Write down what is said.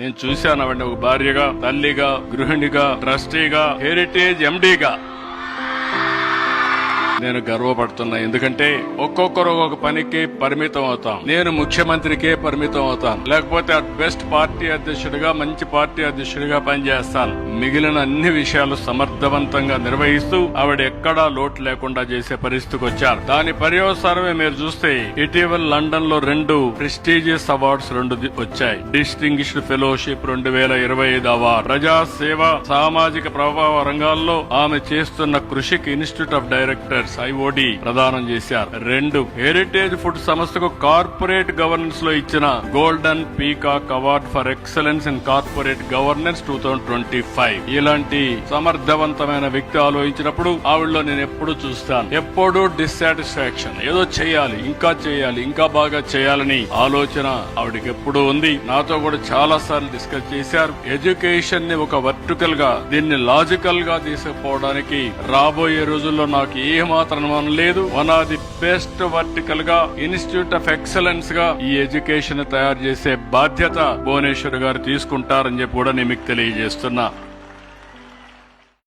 నేను చూశాను ఆవిడ ఒక భార్యగా, తల్లిగా, గృహిణిగా, ట్రస్టీగా, హెరిటేజ్ ఎండీగా. నేను గర్వపడుతున్నా. ఎందుకంటే ఒక్కొక్కరు ఒక పనికి పరిమితం అవుతాం. నేను ముఖ్యమంత్రికే పరిమితం అవుతాను, లేకపోతే అట్ బెస్ట్ పార్టీ అధ్యక్షుడిగా, మంచి పార్టీ అధ్యక్షుడిగా పనిచేస్తాను. మిగిలిన అన్ని విషయాలు సమర్థవంతంగా నిర్వహిస్తూ ఆవిడ ఎక్కడా లోటు లేకుండా చేసే పరిస్థితికి వచ్చారు. దాని పర్యవసానమే మీరు చూస్తే ఇటీవల లండన్ లో 2 ప్రెస్టీజియస్ అవార్డ్స్ వచ్చాయి. Distinguished fellowship 2025 award. ప్రజాసేవ, సామాజిక ప్రభావ రంగాల్లో ఆమె చేస్తున్న కృషికి ఇన్స్టిట్యూట్ ఆఫ్ డైరెక్టర్స్ IOD ప్రదానం చేశారు. 2 హెరిటేజ్ ఫుడ్ సంస్థకు కార్పొరేట్ గవర్నెన్స్ లో ఇచ్చిన golden peacock award for excellence in corporate governance 2025. ఇలాంటి సమర్థవంతమైన వ్యక్తి ఆలోచించినప్పుడు ఆవిడలో నేను ఎప్పుడు చూస్తాను, ఎప్పుడు డిస్సాటిస్ఫాక్షన్, ఏదో చేయాలి, ఇంకా బాగా చేయాలని ఆలోచన ఆవిడకి ఎప్పుడు ఉంది. నాతో కూడా చాలా సార్లు డిస్కస్ చేశారు. ఎడ్యుకేషన్ ని ఒక వర్టికల్ గా, దీన్ని లాజికల్ గా తీసుకుపోవడానికి రాబోయే రోజుల్లో నాకు ఏమాత్రం లేదు. One of the best vertical గా, ఇన్స్టిట్యూట్ ఆఫ్ ఎక్సలెన్స్ గా ఈ ఎడ్యుకేషన్ తయారు చేసే బాధ్యత భువనేశ్వర్ గారు తీసుకుంటారని చెప్పి కూడా నేను మీకు తెలియజేస్తున్నా.